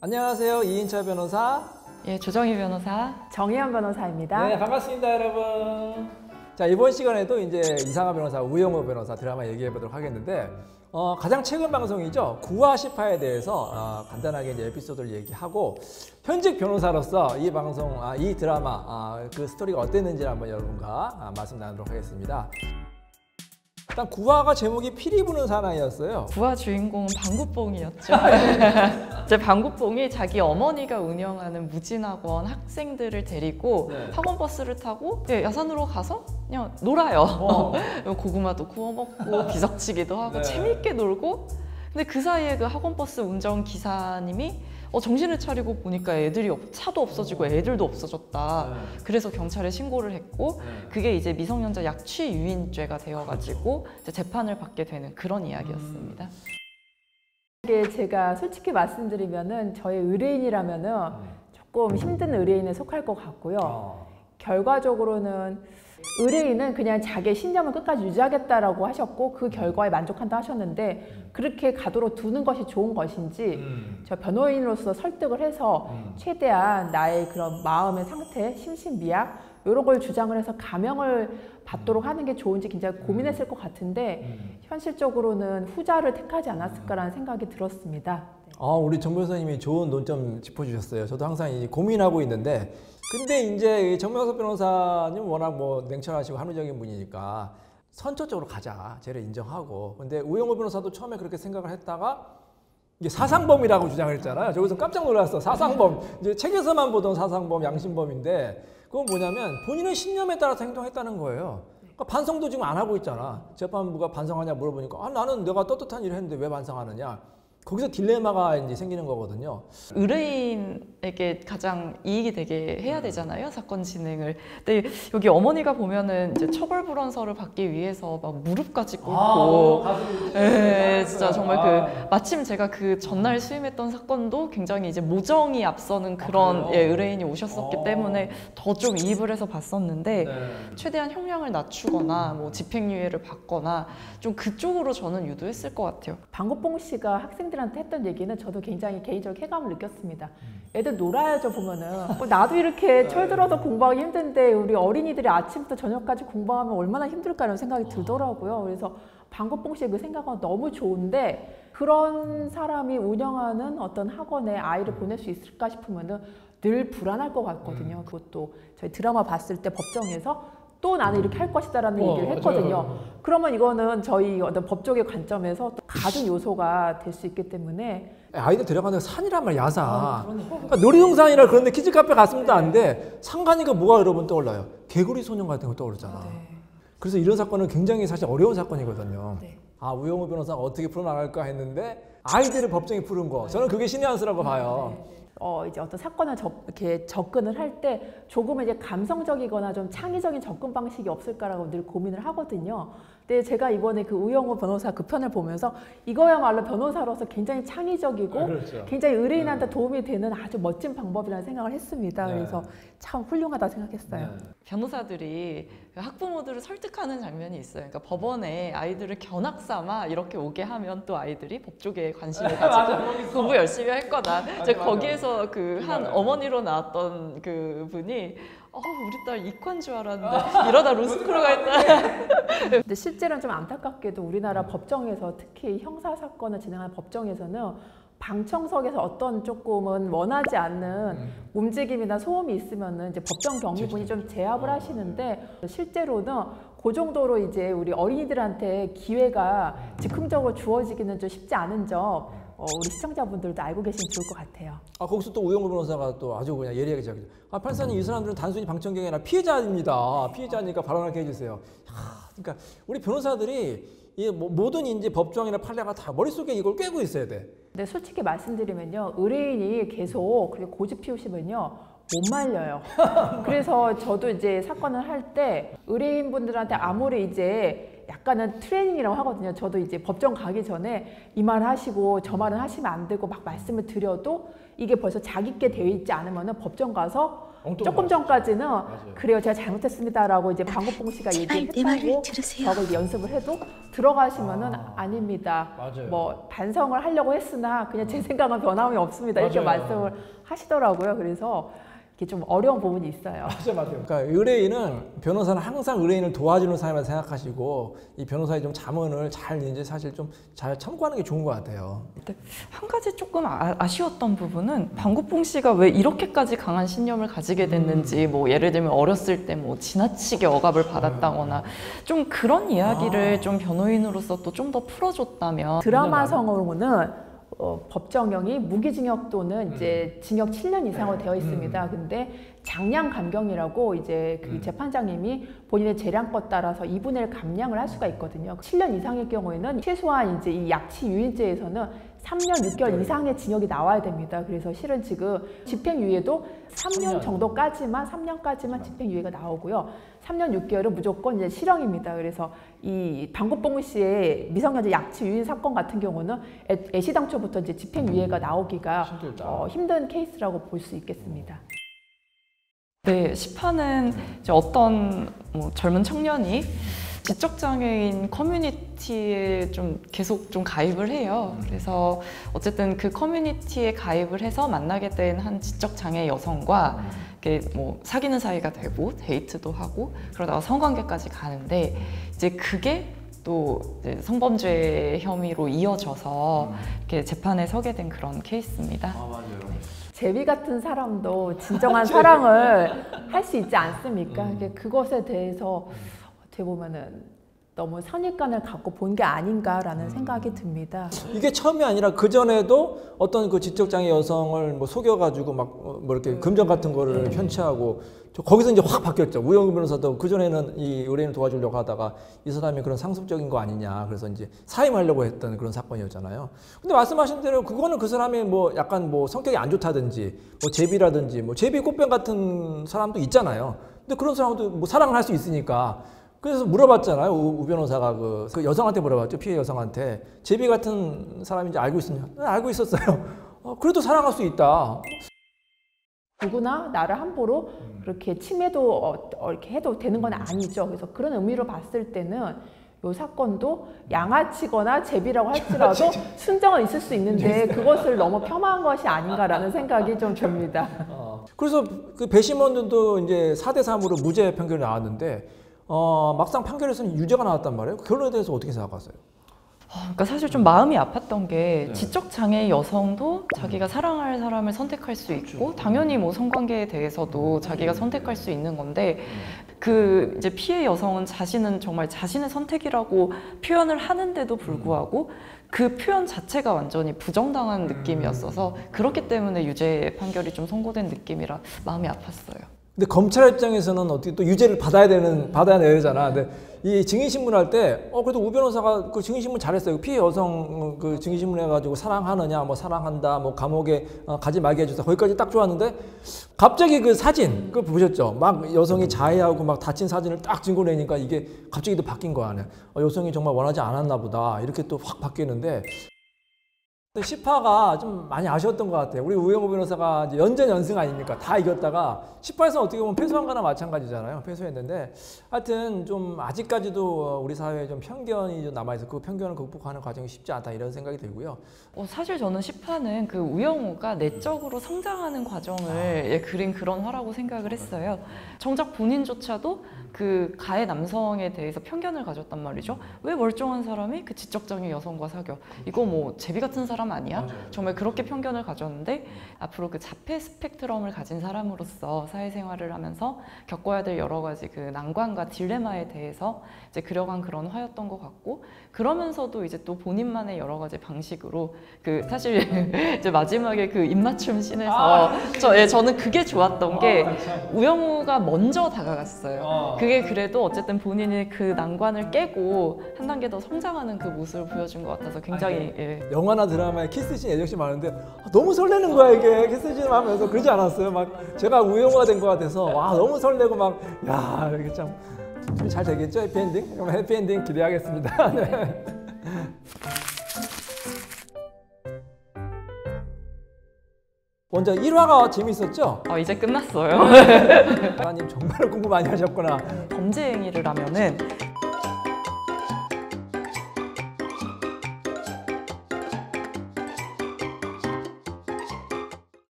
안녕하세요. 이인철 변호사. 예, 조정희 변호사. 정혜연 변호사입니다. 네, 반갑습니다, 여러분. 자, 이번 시간에도 이제 이상하 변호사, 우영우 변호사 드라마 얘기해 보도록 하겠는데, 가장 최근 방송이죠. 구화 10화에 대해서 간단하게 이제 에피소드를 얘기하고, 현직 변호사로서 이 방송, 이 드라마, 그 스토리가 어땠는지 한번 여러분과 말씀 나누도록 하겠습니다. 일단 구화가 제목이 피리 부는 사나이였어요. 구화 주인공은 방구뽕이었죠. 이제 방구뽕이 자기 어머니가 운영하는 무진학원 학생들을 데리고 학원 버스를 타고 야산으로 가서 그냥 놀아요. 고구마도 구워 먹고 비석치기도 하고 재밌게 놀고. 근데 그 사이에 그 학원 버스 운전 기사님이 정신을 차리고 보니까 애들이 차도 없어지고 애들도 없어졌다. 그래서 경찰에 신고를 했고 그게 이제 미성년자 약취 유인죄가 되어가지고 이제 재판을 받게 되는 그런 이야기였습니다. 제가 솔직히 말씀드리면은 저의 의뢰인이라면은 조금 힘든 의뢰인에 속할 것 같고요. 결과적으로는 의뢰인은 그냥 자기의 신념을 끝까지 유지하겠다라고 하셨고 그 결과에 만족한다 하셨는데 그렇게 가도록 두는 것이 좋은 것인지 저 변호인으로서 설득을 해서 최대한 나의 그런 마음의 상태, 심신미약 이런 걸 주장을 해서 감형을 받도록 하는 게 좋은지 굉장히 고민했을 것 같은데 현실적으로는 후자를 택하지 않았을까라는 생각이 들었습니다. 우리 정 변호사님이 좋은 논점 짚어주셨어요. 저도 항상 고민하고 있는데, 근데 이제 정명섭 변호사님 워낙 냉철하시고 합리적인 분이니까 선처적으로 가자, 죄를 인정하고. 근데 우영우 변호사도 처음에 그렇게 생각을 했다가 이게 사상범이라고 주장을 했잖아요. 저기서 깜짝 놀랐어. 사상범. 이제 책에서만 보던 사상범, 양심범인데 그건 뭐냐면 본인의 신념에 따라서 행동했다는 거예요. 그러니까 반성도 지금 안 하고 있잖아. 재판부가 반성하냐 물어보니까 나는 내가 떳떳한 일을 했는데 왜 반성하느냐. 거기서 딜레마가 이제 생기는 거거든요. 의뢰인에게 가장 이익이 되게 해야 되잖아요, 사건 진행을. 근데 여기 어머니가 보면은 이제 처벌불원서를 받기 위해서 막 무릎까지 꿇고, 진짜 정말 마침 제가 그 전날 수임했던 사건도 굉장히 이제 모정이 앞서는 그런 의뢰인이 오셨었기 때문에 더 좀 이입을 해서 봤었는데 최대한 형량을 낮추거나 집행유예를 받거나 좀 그쪽으로 저는 유도했을 것 같아요. 방구뽕 씨가 학생들한테 했던 얘기는 저도 굉장히 개인적 쾌감을 느꼈습니다. 애들 놀아야죠 보면은. 나도 이렇게 철들어서 공부하기 힘든데 우리 어린이들이 아침부터 저녁까지 공부하면 얼마나 힘들까 이런 생각이 들더라고요. 그래서 방구뽕 씨의 그 생각은 너무 좋은데 그런 사람이 운영하는 어떤 학원에 아이를 보낼 수 있을까 싶으면은 늘 불안할 것 같거든요. 그것도 저희 드라마 봤을 때 법정에서 또 나는 이렇게 할 것이다라는 얘기를 했거든요. 그러면 이거는 저희 어떤 법조계 관점에서 또 가진 요소가 될 수 있기 때문에 아이들 데려가는 데가 산이란 말이야, 야산. 그러니까 놀이동산이라 그런데 키즈카페 갔으면 안 돼. 산 가니까 뭐가 여러분 떠올라요? 개구리 소년 같은 거 떠오르잖아. 그래서 이런 사건은 굉장히 사실 어려운 사건이거든요. 우영우 변호사가 어떻게 풀어나갈까 했는데 아이들을 법정에 푸른 거. 저는 그게 신의 한 수라고 봐요. 이제 어떤 사건을 이렇게 접근을 할 때 조금 이제 감성적이거나 좀 창의적인 접근 방식이 없을까라고 늘 고민을 하거든요. 근데 제가 이번에 그 우영우 변호사 그 편을 보면서 이거야말로 변호사로서 굉장히 창의적이고 굉장히 의뢰인한테 도움이 되는 아주 멋진 방법이라는 생각을 했습니다. 그래서 참 훌륭하다 생각했어요. 변호사들이 학부모들을 설득하는 장면이 있어요. 그러니까 법원에 아이들을 견학 삼아 이렇게 오게 하면 또 아이들이 법조계에 관심을 가지고 공부 열심히 할 거다. 거기에서 그 한 어머니로 나왔던 그 분이 우리 딸 이과인 줄 알았는데 이러다 로스쿨을 가있다. 근데 실제로는 좀 안타깝게도 우리나라 법정에서 특히 형사 사건을 진행하는 법정에서는 방청석에서 어떤 조금은 원하지 않는 움직임이나 소음이 있으면은 이제 법정 경위분이 좀 제압을 하시는데 실제로는 그 정도로 이제 우리 어린이들한테 기회가 즉흥적으로 주어지기는 좀 쉽지 않은 점 우리 시청자분들도 알고 계시면 좋을 것 같아요. 거기서 또 우영우 변호사가 또 아주 그냥 예리하게 이야기죠. 판사님, 이 사람들은 단순히 방청객이 아니라 피해자입니다. 피해자니까 발언하게 해주세요. 그러니까 우리 변호사들이 모든 이제 법조항이나 판례가 다 머릿속에 이걸 꿰고 있어야 돼. 근데 솔직히 말씀드리면요, 의뢰인이 계속 그렇게 고집 피우시면요 못 말려요. 그래서 저도 이제 사건을 할 때 의뢰인분들한테 아무리 이제 약간은 트레이닝이라고 하거든요. 저도 이제 법정 가기 전에 이 말 하시고 저 말은 하시면 안 되고 막 말씀을 드려도 이게 벌써 자기께 되어 있지 않으면 법정 가서 조금 전까지는 그래요, 제가 잘못했습니다라고 이제 방구뽕 씨가 얘기했다고 저걸 이제 연습을 해도 들어가시면은 아닙니다. 뭐 반성을 하려고 했으나 그냥 제 생각은 변함이 없습니다. 이렇게 말씀을 하시더라고요. 그래서 이게 좀 어려운 부분이 있어요. 맞아요. 그러니까 의뢰인은 변호사는 항상 의뢰인을 도와주는 사람이라 생각하시고 이 변호사의 좀 자문을 잘 이제 사실 좀 잘 참고하는 게 좋은 것 같아요. 한 가지 조금 아쉬웠던 부분은 방구뽕 씨가 왜 이렇게까지 강한 신념을 가지게 됐는지, 뭐 예를 들면 어렸을 때 뭐 지나치게 억압을 받았다거나 좀 그런 이야기를 좀 변호인으로서 또 좀 더 풀어줬다면. 드라마성으로는 법정형이 무기징역 또는 이제 징역 7년 이상으로 되어 있습니다. 근데 장량 감경이라고 이제 그 재판장님이 본인의 재량껏 따라서 2분의 1 감량을 할 수가 있거든요. 7년 이상의 경우에는 최소한 이제 이 약치 유인죄에서는 3년 6개월 이상의 징역이 나와야 됩니다. 그래서 실은 지금 집행유예도 3년 정도까지만, 3년까지만 집행유예가 나오고요. 3년 6개월은 무조건 이제 실형입니다. 그래서 이 방구뽕 씨의 미성년자 약치 유인 사건 같은 경우는 애시당초부터 이제 집행유예가 나오기가 힘든 케이스라고 볼 수 있겠습니다. 네, 시파는 이제 어떤 젊은 청년이 지적장애인 커뮤니티에 좀 계속 좀 가입을 해요. 그래서 어쨌든 그 커뮤니티에 가입을 해서 만나게 된 한 지적장애 여성과 이렇게 뭐 사귀는 사이가 되고 데이트도 하고 그러다가 성관계까지 가는데 이제 그게 또 이제 성범죄 혐의로 이어져서 이렇게 재판에 서게 된 그런 케이스입니다. 맞아요. 제비 같은 사람도 진정한 사랑을 할 수 있지 않습니까? 그것에 대해서 어떻게 보면은 너무 선입관을 갖고 본 게 아닌가라는 생각이 듭니다. 이게 처음이 아니라 그 전에도 어떤 그 지적장애 여성을 뭐 속여가지고 막 뭐 이렇게 금전 같은 거를 편취하고 거기서 이제 확 바뀌었죠. 우영우 변호사도 그 전에는 이 의뢰인을 도와주려고 하다가 이 사람이 그런 상습적인 거 아니냐. 그래서 이제 사임하려고 했던 그런 사건이었잖아요. 근데 말씀하신 대로 그거는 그 사람이 뭐 약간 뭐 성격이 안 좋다든지 뭐 제비라든지 뭐 제비 꽃뱀 같은 사람도 있잖아요. 근데 그런 사람도 뭐 사랑을 할 수 있으니까. 그래서 물어봤잖아요. 우 변호사가 그 여성한테 물어봤죠. 피해 여성한테. 제비 같은 사람인지 알고 있었냐? 알고 있었어요. 그래도 사랑할 수 있다. 누구나 나를 함부로 그렇게 침해도 이렇게 해도 되는 건 아니죠. 그래서 그런 의미로 봤을 때는 이 사건도 양아치거나 제비라고 할지라도 순정은 있을 수 있는데 그것을 너무 폄하한 것이 아닌가라는 생각이 좀 듭니다. 그래서 그 배심원들도 이제 4대3으로 무죄 판결이 나왔는데 막상 판결에서는 유죄가 나왔단 말이에요. 그 결론에 대해서 어떻게 생각하세요? 그러니까 사실 좀 마음이 아팠던 게 지적장애 여성도 자기가 사랑할 사람을 선택할 수 있고 당연히 뭐 성관계에 대해서도 자기가 선택할 수 있는 건데 그 이제 피해 여성은 자신은 정말 자신의 선택이라고 표현을 하는데도 불구하고 그 표현 자체가 완전히 부정당한 느낌이었어서 그렇기 때문에 유죄 판결이 좀 선고된 느낌이라 마음이 아팠어요. 근데 검찰 입장에서는 어떻게 또 유죄를 받아야 되잖아. 근데 이 증인신문 할 때, 그래도 우 변호사가 그 증인신문 잘했어요. 피해 여성 그 증인신문 해가지고 사랑하느냐, 뭐 사랑한다, 뭐 감옥에 가지 말게 해줘서 거기까지 딱 좋았는데 갑자기 그 사진, 그거 보셨죠? 막 여성이 자해하고 막 다친 사진을 딱 증거내니까 이게 갑자기 또 바뀐 거 아니야. 여성이 정말 원하지 않았나 보다. 이렇게 또 확 바뀌는데 시파가 좀 많이 아쉬웠던 것 같아요. 우리 우영우 변호사가 이제 연전연승 아닙니까? 다 이겼다가 시파에서 어떻게 보면 패소한 거나 마찬가지잖아요. 패소했는데 하여튼 좀 아직까지도 우리 사회에 좀 편견이 좀 남아있어. 그 편견을 극복하는 과정이 쉽지 않다 이런 생각이 들고요. 사실 저는 시파는 그 우영우가 내적으로 성장하는 과정을 그린 그런 화라고 생각을 했어요. 정작 본인조차도 그 가해 남성에 대해서 편견을 가졌단 말이죠. 왜 멀쩡한 사람이 그 지적장애 여성과 사겨? 이거 뭐 제비 같은 사람 아니야? 정말 그렇게 편견을 가졌는데 앞으로 그 자폐 스펙트럼을 가진 사람으로서 사회생활을 하면서 겪어야 될 여러 가지 그 난관과 딜레마에 대해서 이제 그려간 그런 화였던 것 같고 그러면서도 이제 또 본인만의 여러 가지 방식으로 그 사실 이제 마지막에 그 입맞춤 씬에서 저는 그게 좋았던 게 우영우가 먼저 다가갔어요. 그게 그래도 어쨌든 본인이 그 난관을 깨고 한 단계 더 성장하는 그 모습을 보여준 것 같아서 굉장히 영화나 드라마에 키스씬 애정씬 많은데 너무 설레는 거야 이게 키스씬 하면서 그러지 않았어요? 막 제가 우영우가 된 것 같아서 와 너무 설레고 막 야 이게 참 잘 되겠죠 해피엔딩? 그럼 해피엔딩 기대하겠습니다. 네. 먼저 1화가 재밌었죠? 이제 끝났어요. 하나님 정말 공부 많이 하셨구나. 범죄 행위를 하면은